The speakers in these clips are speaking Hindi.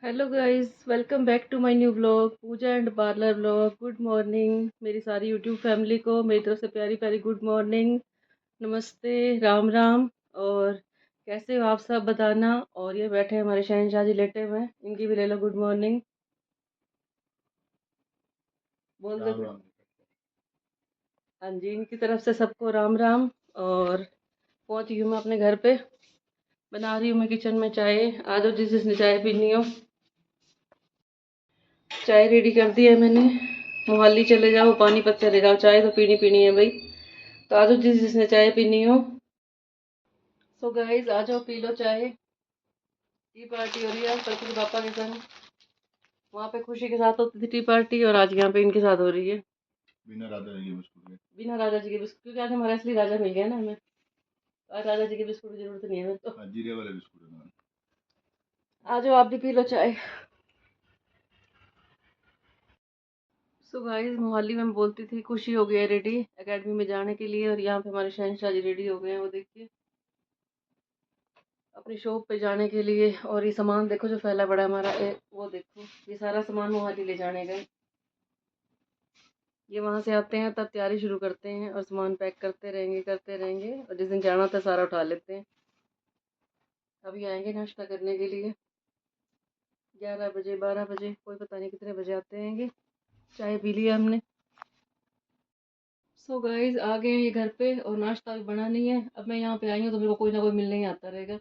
Hello guys, welcome back to my new blog Pooja and parlour blog. Good morning मेरी सारी यूट्यूब फैमिली को मेरी तरफ से प्यारी प्यारी गुड मॉर्निंग, नमस्ते, राम राम। और कैसे हो आप सब बताना। और ये बैठे हैं हमारे शहनशाह जी लेटे हुए हैं, इनकी भी ले लो गुड मॉर्निंग। बोल दो राम गुड। राम। हाँ जी, इनकी तरफ से सबको राम राम। और पहुंच गई हूँ मैं अपने घर पे। बना रही हूँ मैं किचन में चाय। आ जाओ जिस जिसने चाय पीनी हो। चाय रेडी कर दी है मैंने। मोहाली चले जाओ, पानीपत चले जाओ, चाय तो पीनी पीनी है भाई। तो आ जाओ जिस जिसने चाय पीनी हो। सो गाइस आ जाओ पी लो चाय। टी पार्टी हो रही है आज पलकू के पापा के संग। वहाँ पे खुशी के साथ होती थी टी पार्टी, और आज यहाँ पे इनके साथ हो रही है। बिना राधा जी के बिस्कुट के। बिना राजा जी के बिस्कुट, क्योंकि आज हमारा असली राजा मिल गया ना हमें। तो आज राजा जी के बिस्कुट की जरूरत नहीं है हमें तो। हाँ, जीरे वाले बिस्कुट है ना। आ जाओ आप भी पी लो चाय। सो गाइस मोहाली में बोलती थी खुशी हो गई है रेडी एकेडमी में जाने के लिए, और यहाँ पे हमारे शहनशाह जी रेडी हो गए हैं, वो देखिए अपनी शॉप पे जाने के लिए। और ये सामान देखो जो फैला पड़ा है हमारा, वो देखो ये सारा सामान मोहाली ले जाने का है। ये वहां से आते हैं तब तैयारी शुरू करते हैं और सामान पैक करते रहेंगे, और जिस दिन जाना होता है सारा उठा लेते हैं। अभी आएंगे नाश्ता करने के लिए 11 बजे 12 बजे, कोई पता नहीं कितने बजे आते हैं। चाय पी लिया हमने। सो गाइस आ गए हैं ये घर पे, और नाश्ता भी बना नहीं है। अब मैं यहाँ पे आई हूँ तो मेरे को कोई ना कोई मिलने ही आता रहेगा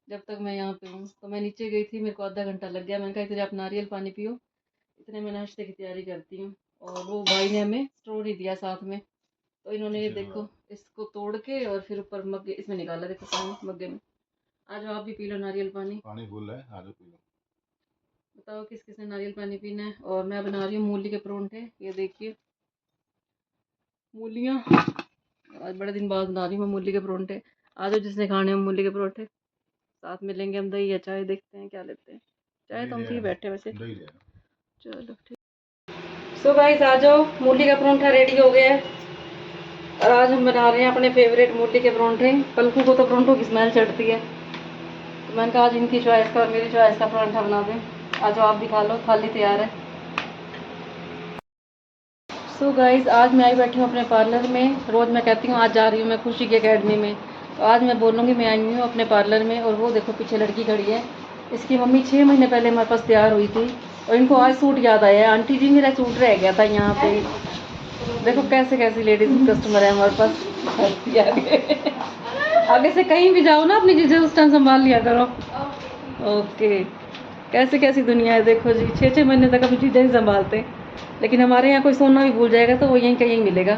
जब तक मैं यहाँ पे हूँ। तो मैं नीचे गई थी, मेरे को आधा घंटा लग गया। मैंने कहा इतने आप नारियल पानी पियो, इतने मैं नाश्ते की तैयारी करती हूँ। और वो भाई ने हमें स्ट्रॉ नहीं दिया साथ में, तो इन्होंने ये किसे देखो बोला? इसको तोड़ के और फिर ऊपर मग्गे इसमें निकाला, देखो पानी मग्गे में। आ जाओ आप भी पी लो नारियल पानी। पानी फूल है, आधो पी लो। बताओ किस किसने नारियल पानी पीना है। और मैं बना रही हूँ मूली के परोंठे, ये देखिए मूलियाँ। आज बड़े दिन बाद बना रही हूँ मैं मूली के परोंठे। आ जाओ जिसने खाने हैं मूली के परोंठे। साथ में लेंगे हम दही या चाय, देखते हैं क्या लेते हैं। चाय दही तो हम ले पी आना। बैठे वैसे। दही ले आना। चलो ठीक। सो गाइस आ जाओ, मूली का परोंठा रेडी हो गया है। और आज हम बना रहे हैं अपने फेवरेट मूली के परोंठे। पलकू को तो परोंठों की स्मेल चढ़ती है, तो मैंने कहा आज इनकी चॉइस का और मेरी चॉइस का परोंठा बना दें। आ जाओ आप भी खा लो, थाली तैयार है। सो गाइस आज मैं आई बैठी हूँ अपने पार्लर में। रोज़ मैं कहती हूँ आज जा रही हूँ मैं खुशी की एकेडमी में, तो आज मैं बोलूँगी मैं आई हूँ अपने पार्लर में। और वो देखो पीछे लड़की खड़ी है, इसकी मम्मी 6 महीने पहले हमारे पास तैयार हुई थी, और इनको आज सूट याद आया है। आंटी जी मेरा सूट रह गया था यहाँ पे। देखो कैसे कैसी लेडीज कस्टमर है हमारे पास। आगे से कहीं भी जाओ ना अपनी चीज़ें उस टाइम संभाल लिया करो। ओके, कैसे कैसी दुनिया है देखो जी। 6 6 महीने तक अपनी चीज़ें नहीं संभालते, लेकिन हमारे यहाँ कोई सोना भी भूल जाएगा तो वो यहीं का यहीं मिलेगा।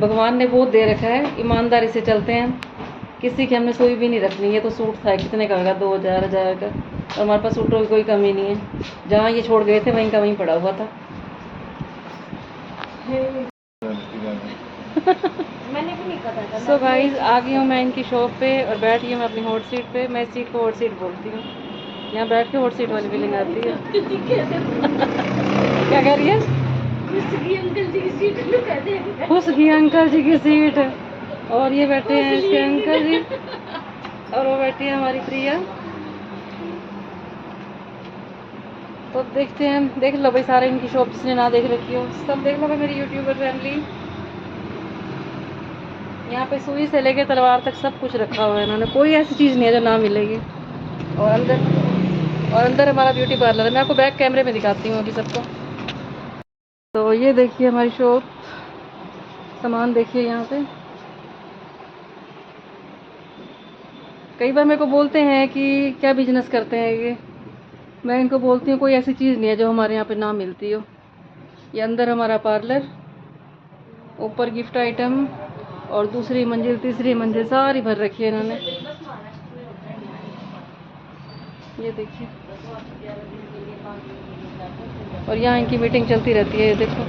भगवान ने बहुत दे रखा है, ईमानदारी से चलते हैं। किसी की हमने सुई भी नहीं रखनी है। तो सूट था कितने का होगा, 2000 का। और हमारे पास सूटों की कोई कमी नहीं है, जहाँ ये छोड़ गए थे वहीं का वहीं पड़ा हुआ था। मैंने भी नहीं पता था। सो गाइस आ गई हूँ मैं इनकी शॉप पे, और बैठी हूँ मैं अपनी हॉट सीट पे। मैं इस सीट को हॉट सीट बोलती हूँ, यहाँ बैठ के हॉट सीट वाली फीलिंग आती है। क्या कह रही है? अंकल जी की सीट में कहते हैं। खुश की अंकल जी की सीट। और ये बैठे हैं इसके अंकल जी, और वो बैठी है हमारी प्रिया। तो देखते हैं, देख लो भाई सारे इनकी शॉप जिसने ना देख रखी हो सब देख लो भाई मेरी यूट्यूबर फैमिली। यहाँ पे सुई से लेके तलवार तक सब कुछ रखा हुआ है इन्होंने, कोई ऐसी चीज़ नहीं है जो ना मिलेगी। और अंदर हमारा ब्यूटी पार्लर है। मैं आपको बैक कैमरे में दिखाती हूँ अभी सबको। तो ये देखिए हमारी शॉप, सामान देखिए यहाँ पे। कई बार मेरे को बोलते हैं कि क्या बिजनेस करते हैं ये। मैं इनको बोलती हूँ कोई ऐसी चीज़ नहीं है जो हमारे यहाँ पे ना मिलती हो। ये अंदर हमारा पार्लर, ऊपर गिफ्ट आइटम, और दूसरी मंजिल तीसरी मंजिल सारी भर रखी है इन्होंने। ये देखिए, और यहाँ इनकी मीटिंग चलती रहती है, ये देखो।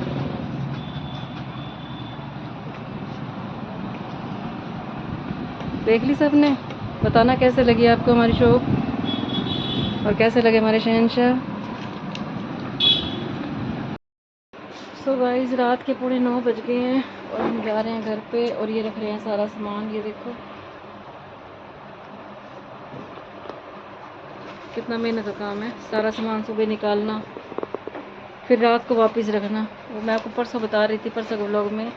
देख ली सबने। बताना कैसे लगी आपको हमारी शॉप, और कैसे लगे हमारे शहंशाह। सो गाइस रात के 9:45 बज गए हैं, और हम जा रहे हैं घर पे। और ये रख रहे हैं सारा सामान, ये देखो कितना मेहनत का काम है। सारा सामान सुबह निकालना, फिर रात को वापस रखना। वो मैं आपको परसों बता रही थी, परसों के व्लॉग में,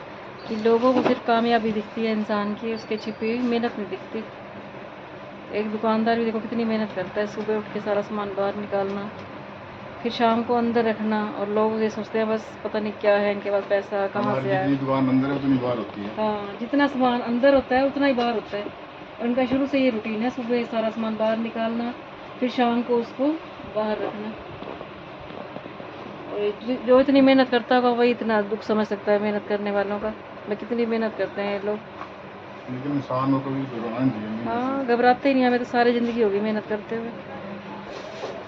कि लोगों को सिर्फ कामयाबी दिखती है इंसान की, उसके छिपी हुई मेहनत नहीं दिखती। एक दुकानदार भी देखो कितनी मेहनत करता है, सुबह उठ के सारा सामान बाहर निकालना, फिर शाम को अंदर रखना। और लोग ये सोचते हैं बस पता नहीं क्या है इनके पास, पैसा कहाँ से आया। जितनी दुकान अंदर है उतनी बाहर होती है। हाँ, जितना सामान अंदर होता है उतना ही बाहर होता है। और उनका शुरू से ये रूटीन है, सुबह सारा सामान बाहर निकालना, फिर शाम को उसको बाहर रखना। और जो इतनी मेहनत करता होगा वही इतना दुख समझ सकता है मेहनत करने वालों का। मतलब कितनी मेहनत करते हैं ये लोग। लेकिन इंसान हो कभी घबराना चाहिए। हाँ, घबराते ही नहीं, हमें तो सारी ज़िंदगी होगी मेहनत करते हुए।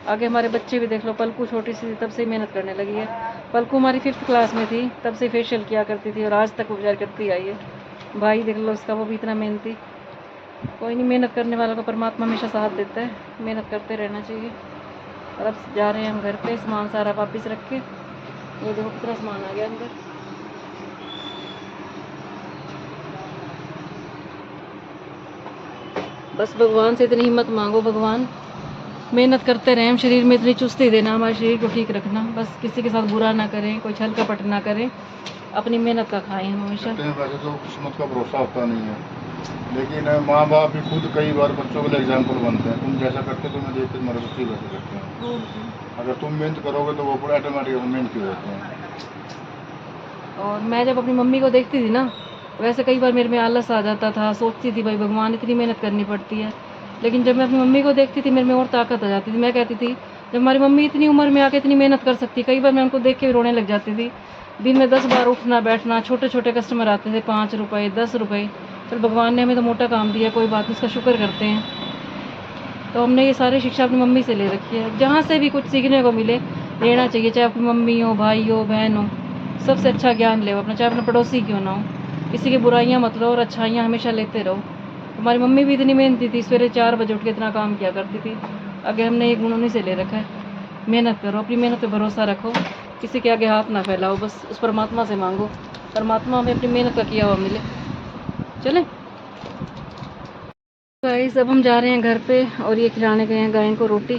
आगे हमारे बच्चे भी देख लो, पलकू छोटी सी थी तब से ही मेहनत करने लगी है। पलकू हमारी 5th क्लास में थी तब से फेशियल किया करती थी और आज तक वो बेचारी करती आई है। भाई देख लो उसका, वो भी इतना मेहनती। कोई नहीं, मेहनत करने वालों का परमात्मा हमेशा साथ देता है, मेहनत करते रहना चाहिए। और अब जा रहे हैं हम घर पे, सामान सारा वापस रख के। ये देखो कितना सामान आ गया अंदर। बस भगवान से इतनी हिम्मत मांगो, भगवान मेहनत करते रहें, हम शरीर में इतनी चुस्ती देना, हमारे शरीर को ठीक रखना। बस किसी के साथ बुरा ना करें, कोई छल कपट ना करें, अपनी मेहनत का खाएं हम हमेशा। वैसे तो किस्मत का भरोसा होता नहीं है, लेकिन माँ बाप भी खुद कई बार बच्चों के लिए एग्जाम्पल बनते हैं। तुम जैसा करते हो तुम्हें देख के तुम्हारे बच्चे वैसे करते हैं। अगर तुम मेहनत करोगे तो वो पूरा ऑटोमेटिक मेहनत की होते हैं। और मैं जब अपनी मम्मी को देखती थी ना, वैसे कई बार मेरे में आलस आ जाता था, सोचती थी भाई भगवान इतनी मेहनत करनी पड़ती है। लेकिन जब मैं अपनी मम्मी को देखती थी मेरे में और ताकत आ जाती थी। मैं कहती थी जब हमारी मम्मी इतनी उम्र में आके इतनी मेहनत कर सकती, कई बार मैं उनको देख के भी रोने लग जाती थी। दिन में 10 बार उठना बैठना, छोटे छोटे कस्टमर आते थे, 5 रुपये 10 रुपये। चल भगवान ने हमें तो मोटा काम दिया, कोई बात नहीं, उसका शुक्र करते हैं। तो हमने ये सारी शिक्षा अपनी मम्मी से ले रखी है। जहाँ से भी कुछ सीखने को मिले लेना चाहिए, चाहे अपनी मम्मी हो, भाई हो, बहन हो, सबसे अच्छा ज्ञान ले अपना, चाहे अपना पड़ोसी क्यों ना हो। किसी की बुराइयाँ मत लो और अच्छाइयाँ हमेशा लेते रहो। हमारी मम्मी भी इतनी मेहनती थी, सवेरे 4 बजे उठ के इतना काम किया करती थी। आगे हमने ये गुण उन्हीं से ले रखा है। मेहनत करो, अपनी मेहनत पे भरोसा रखो, किसी के आगे हाथ ना फैलाओ, बस उस परमात्मा से मांगो, परमात्मा हमें अपनी मेहनत का किया हुआ मिले। चले गाइस, अब हम जा रहे हैं घर पे और ये खिलाने गए हैं गाय को रोटी।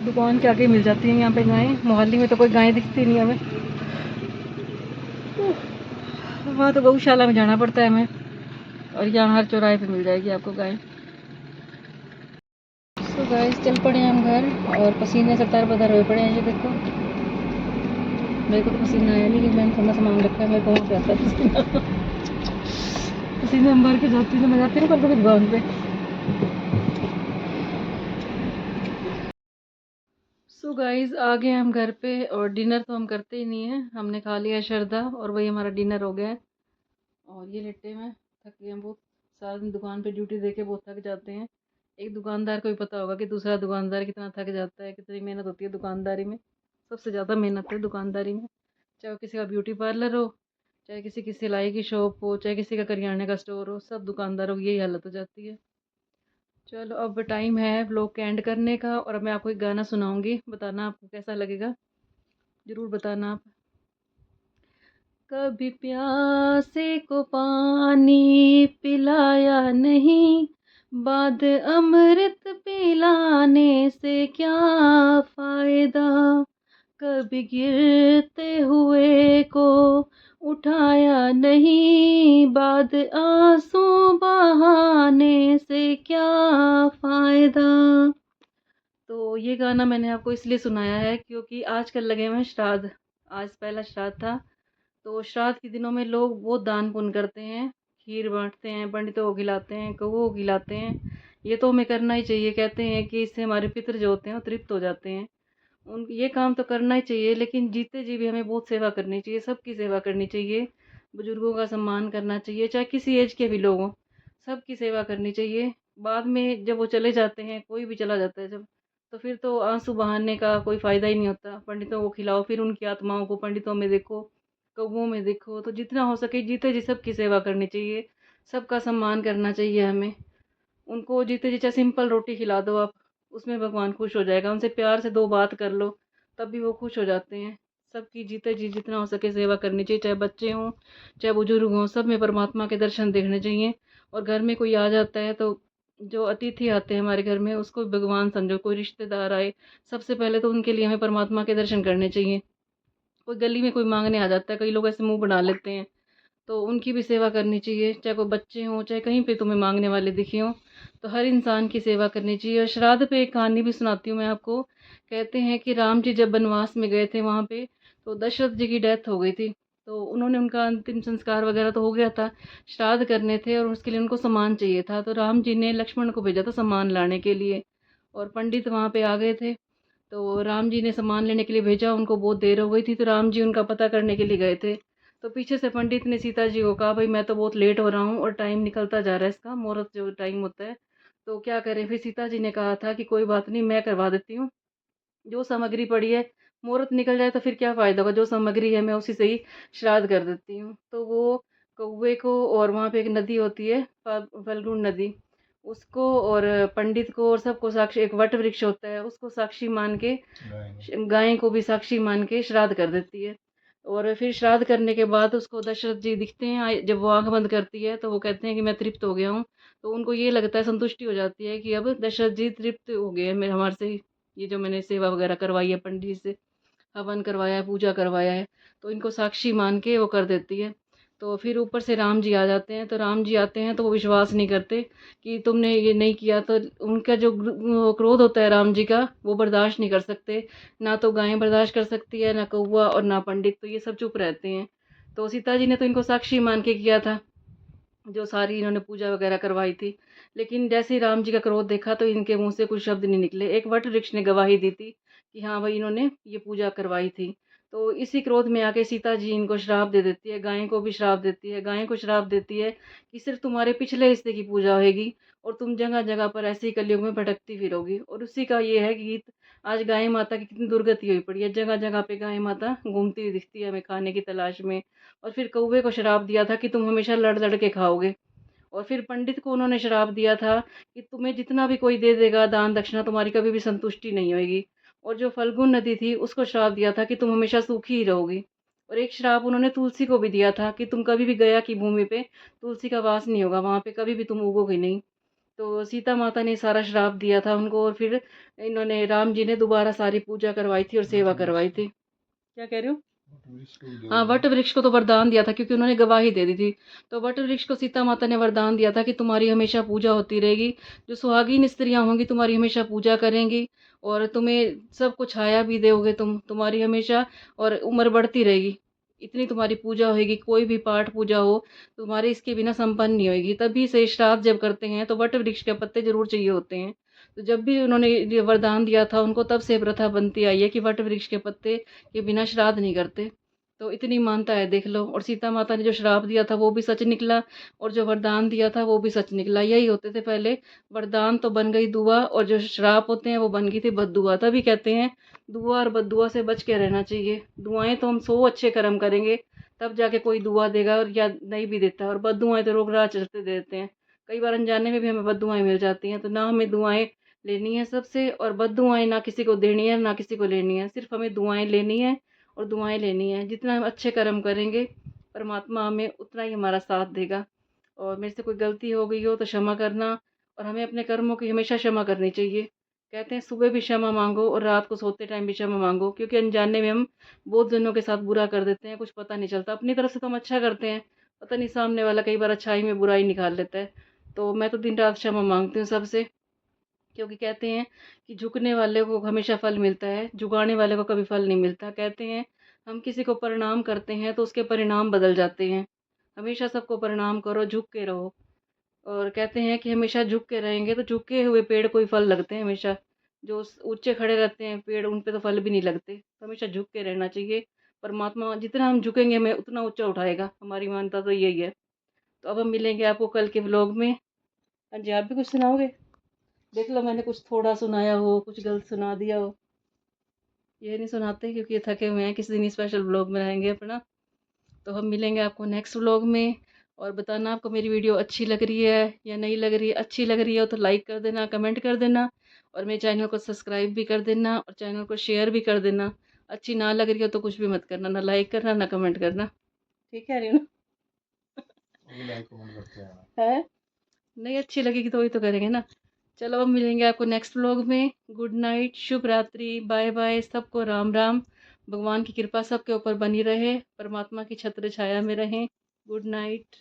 दुकान के आगे मिल जाती है यहाँ पे गायें, मोहल्ले में तो कोई गाय दिखती नहीं हमें। वहाँ तो गौशाला में जाना पड़ता है हमें, और यहाँ हर चौराहे पे मिल जाएगी आपको गाय। तो गाइस चल पड़े हम घर और पसीने से तर बदर हुए पड़े हैं। ये देखो, मेरे को तो पसीना आया नहीं, मैंने थोड़ा सामान रखा है, मेरे को वहाँ पे आता है पसीना। पसीने हम भर के जाती हूँ, मैं जाती हूँ कभी दुकान पे। सो गाइस आ गए हम घर पे और डिनर तो हम करते ही नहीं है, हमने खा लिया शरदा और वही हमारा डिनर हो गया है। और ये लेटे में थक गए हम बहुत, सारा दिन दुकान पे ड्यूटी दे के बहुत थक जाते हैं। एक दुकानदार को भी पता होगा कि दूसरा दुकानदार कितना थक जाता है, कितनी मेहनत होती है दुकानदारी में। सबसे ज़्यादा मेहनत है दुकानदारी में, चाहे किसी का ब्यूटी पार्लर हो, चाहे किसी की सिलाई की शॉप हो, चाहे किसी का करियाने का स्टोर हो, सब दुकानदारों की यही हालत हो जाती है। चलो अब टाइम है व्लॉग के एंड करने का, और अब मैं आपको एक गाना सुनाऊंगी, बताना आपको कैसा लगेगा, ज़रूर बताना आप। कभी प्यासे को पानी पिलाया नहीं, बाद अमृत पिलाने से क्या फ़ायदा। कभी गिरते हुए को उठाया नहीं, बाद आंसू बहाने से क्या फ़ायदा। तो ये गाना मैंने आपको इसलिए सुनाया है क्योंकि आजकल लगे हुए हैं श्राद्ध, आज पहला श्राद्ध था। तो श्राद्ध के दिनों में लोग बहुत दान पुण्य करते हैं, खीर बांटते हैं, पंडितों को खिलाते हैं, कौओं को खिलाते हैं। ये तो हमें करना ही चाहिए, कहते हैं कि इससे हमारे पितृ जो होते हैं वो तृप्त हो जाते हैं। उन ये काम तो करना ही चाहिए, लेकिन जीते जी भी हमें बहुत सेवा करनी चाहिए, सबकी सेवा करनी चाहिए, बुजुर्गों का सम्मान करना चाहिए, चाहे किसी एज के भी लोग हों, सबकी सेवा करनी चाहिए। बाद में जब वो चले जाते हैं, कोई भी चला जाता है जब, तो फिर तो आंसू बहाने का कोई फ़ायदा ही नहीं होता। पंडितों को खिलाओ, फिर उनकी आत्माओं को पंडितों में देखो, कौवों में देखो। तो जितना हो सके जीते जी सबकी सेवा करनी चाहिए, सबका सम्मान करना चाहिए हमें। उनको जीते जी चाहे सिंपल रोटी खिला दो आप, उसमें भगवान खुश हो जाएगा। उनसे प्यार से 2 बात कर लो, तब भी वो खुश हो जाते हैं। सबकी जीते जी जितना हो सके सेवा करनी चाहिए, चाहे बच्चे हों चाहे बुजुर्ग हों, सब में परमात्मा के दर्शन देखने चाहिए। और घर में कोई आ जाता है तो जो अतिथि आते हैं हमारे घर में उसको भी भगवान समझो। कोई रिश्तेदार आए, सबसे पहले तो उनके लिए हमें परमात्मा के दर्शन करने चाहिए। कोई गली में कोई मांगने आ जाता है, कई लोग ऐसे मुंह बना लेते हैं, तो उनकी भी सेवा करनी चाहिए। चाहे कोई बच्चे हों, चाहे कहीं पे तुम्हें मांगने वाले दिखे हों, तो हर इंसान की सेवा करनी चाहिए। और श्राद्ध पे एक कहानी भी सुनाती हूँ मैं आपको। कहते हैं कि राम जी जब वनवास में गए थे वहाँ पे, तो दशरथ जी की डेथ हो गई थी। तो उन्होंने उनका अंतिम संस्कार वगैरह तो हो गया था, श्राद्ध करने थे और उसके लिए उनको सामान चाहिए था। तो राम जी ने लक्ष्मण को भेजा था सामान लाने के लिए, और पंडित वहाँ पे आ गए थे। तो राम जी ने सामान लेने के लिए भेजा, उनको बहुत देर हो गई थी, तो राम जी उनका पता करने के लिए गए थे। तो पीछे से पंडित ने सीता जी को कहा, भाई मैं तो बहुत लेट हो रहा हूँ और टाइम निकलता जा रहा है इसका, मुहूर्त जो टाइम होता है, तो क्या करें। फिर सीता जी ने कहा था कि कोई बात नहीं, मैं करवा देती हूँ, जो सामग्री पड़ी है, मुहूर्त निकल जाए तो फिर क्या फ़ायदा होगा, जो सामग्री है मैं उसी से ही श्राद्ध कर देती हूँ। तो वो कौवे को, और वहाँ पे एक नदी होती है फल्गुन नदी, उसको और पंडित को और सबको साक्षी, एक वट वृक्ष होता है उसको साक्षी मान के, गाय को भी साक्षी मान के श्राद्ध कर देती है। और फिर श्राद्ध करने के बाद उसको दशरथ जी दिखते हैं, जब वो आंख बंद करती है तो वो कहते हैं कि मैं तृप्त हो गया हूँ। तो उनको ये लगता है, संतुष्टि हो जाती है कि अब दशरथ जी तृप्त हो गए हैं मेरे हमारे से, ये जो मैंने सेवा वगैरह करवाई है, पंडित जी से हवन करवाया है, पूजा करवाया है, तो इनको साक्षी मान के वो कर देती है। तो फिर ऊपर से राम जी आ जाते हैं, तो राम जी आते हैं तो वो विश्वास नहीं करते कि तुमने ये नहीं किया। तो उनका जो वो क्रोध होता है राम जी का, वो बर्दाश्त नहीं कर सकते। ना तो गायें बर्दाश्त कर सकती है, ना कौवा और ना पंडित, तो ये सब चुप रहते हैं। तो सीता जी ने तो इनको साक्षी मान के किया था, जो सारी इन्होंने पूजा वगैरह करवाई थी। लेकिन जैसे ही राम जी का क्रोध देखा तो इनके मुंह से कुछ शब्द नहीं निकले। एक वट वृक्ष ने गवाही दी थी कि हाँ भाई इन्होंने ये पूजा करवाई थी। तो इसी क्रोध में आके सीता जी इनको श्राप दे देती है, गाय को भी श्राप देती है। गाय को श्राप देती है कि सिर्फ तुम्हारे पिछले हिस्से की पूजा होगी और तुम जगह जगह पर ऐसे ही कलयुग में भटकती फिरोगी। और उसी का ये है गीत। आज गाय माता की कितनी दुर्गति हुई पड़ी है, जगह जगह पे गाय माता घूमती हुई दिखती है हमें खाने की तलाश में। और फिर कौवे को श्राप दिया था कि तुम हमेशा लड़ लड़ के खाओगे। और फिर पंडित को उन्होंने श्राप दिया था कि तुम्हें जितना भी कोई दे देगा दान दक्षिणा, तुम्हारी कभी भी संतुष्टि नहीं होगी। और जो फल्गुन नदी थी उसको श्राप दिया था कि तुम हमेशा सूखी ही रहोगी। और एक श्राप उन्होंने तुलसी को भी दिया था कि तुम कभी भी गया की भूमि पे तुलसी का वास नहीं होगा, वहां पे कभी भी तुम उगोगे नहीं। तो सीता माता ने सारा श्राप दिया था उनको, और फिर इन्होंने, राम जी ने दोबारा सारी पूजा करवाई थी और सेवा करवाई थी। क्या कह रहे हो? हाँ, वट वृक्ष को तो वरदान दिया था क्योंकि उन्होंने गवाही दे दी थी। तो वट वृक्ष को सीता माता ने वरदान दिया था कि तुम्हारी हमेशा पूजा होती रहेगी, जो सुहागिन स्त्रियां होंगी तुम्हारी हमेशा पूजा करेंगी, और तुम्हें सब कुछ छाया भी दोगे तुम्हारी हमेशा, और उम्र बढ़ती रहेगी। इतनी तुम्हारी पूजा होगी, कोई भी पाठ पूजा हो तुम्हारे इसके बिना संपन्न नहीं होगी। तभी से श्राद्ध जब करते हैं तो वट वृक्ष के पत्ते जरूर चाहिए होते हैं। तो जब भी उन्होंने ये वरदान दिया था उनको, तब से प्रथा बनती आई है कि वट वृक्ष के पत्ते के बिना श्राद्ध नहीं करते। तो इतनी मानता है, देख लो। और सीता माता ने जो श्राप दिया था वो भी सच निकला, और जो वरदान दिया था वो भी सच निकला। यही होते थे पहले, वरदान तो बन गई दुआ, और जो श्राप होते हैं वो बन गई थी बद्दुआ। तभी कहते हैं दुआ और बद्दुआ से बच के रहना चाहिए। दुआएं तो हम 100 अच्छे कर्म करेंगे तब जाके कोई दुआ देगा, और या नहीं भी देता है। और बद्दुआएं तो रोग राह चलते देते हैं, कई बार अनजाने में भी हमें बद्दुआएं मिल जाती हैं। तो ना हमें दुआएं लेनी है सबसे, और बद्दुआएं ना किसी को देनी है ना किसी को लेनी है, सिर्फ हमें दुआएं लेनी है और दुआएं लेनी है। जितना हम अच्छे कर्म करेंगे परमात्मा हमें उतना ही हमारा साथ देगा। और मेरे से कोई गलती हो गई हो तो क्षमा करना, और हमें अपने कर्मों की हमेशा क्षमा करनी चाहिए। कहते हैं सुबह भी क्षमा मांगो और रात को सोते टाइम भी क्षमा मांगो, क्योंकि अनजाने में हम बहुत जनों के साथ बुरा कर देते हैं, कुछ पता नहीं चलता। अपनी तरफ से तो हम अच्छा करते हैं, पता नहीं सामने वाला कई बार अच्छाई में बुराई निकाल लेता है। तो मैं तो दिन रात क्षमा मांगती हूँ सबसे, क्योंकि कहते हैं कि झुकने वाले को हमेशा फल मिलता है, झुकाने वाले को कभी फल नहीं मिलता। कहते हैं हम किसी को प्रणाम करते हैं तो उसके परिणाम बदल जाते हैं। हमेशा सबको प्रणाम करो, झुक के रहो। और कहते हैं कि हमेशा झुक के रहेंगे तो झुके हुए पेड़ को ही फल लगते हैं हमेशा। जो ऊंचे खड़े रहते हैं पेड़, उन पे तो फल भी नहीं लगते। तो हमेशा झुक के रहना चाहिए। परमात्मा जितना हम झुकेंगे हमें उतना ऊंचा उठाएगा, हमारी मान्यता तो यही है। तो अब हम मिलेंगे आपको कल के व्लॉग में। हाँ जी, आप भी कुछ सुनाओगे? देख लो मैंने कुछ थोड़ा सुनाया हो, कुछ गलत सुना दिया हो। ये नहीं सुनाते क्योंकि ये थके हुए हैं, किसी दिन स्पेशल व्लॉग में रहेंगे अपना। तो हम मिलेंगे आपको नेक्स्ट व्लॉग में। और बताना आपको मेरी वीडियो अच्छी लग रही है या नहीं लग रही है। अच्छी लग रही है तो लाइक कर देना, कमेंट कर देना, और मेरे चैनल को सब्सक्राइब भी कर देना, और चैनल को शेयर भी कर देना। अच्छी ना लग रही हो तो कुछ भी मत करना, ना लाइक करना ना कमेंट करना। ठीक है, रही ना? वो भी लाइक कमेंट करते हैं। है नहीं अच्छी लगेगी तो वही तो करेंगे ना। चलो अब मिलेंगे आपको नेक्स्ट व्लॉग में। गुड नाइट, शुभ रात्रि, बाय बाय, सबको राम राम। भगवान की कृपा सबके ऊपर बनी रहे, परमात्मा की छत्र छाया में रहें। Good night.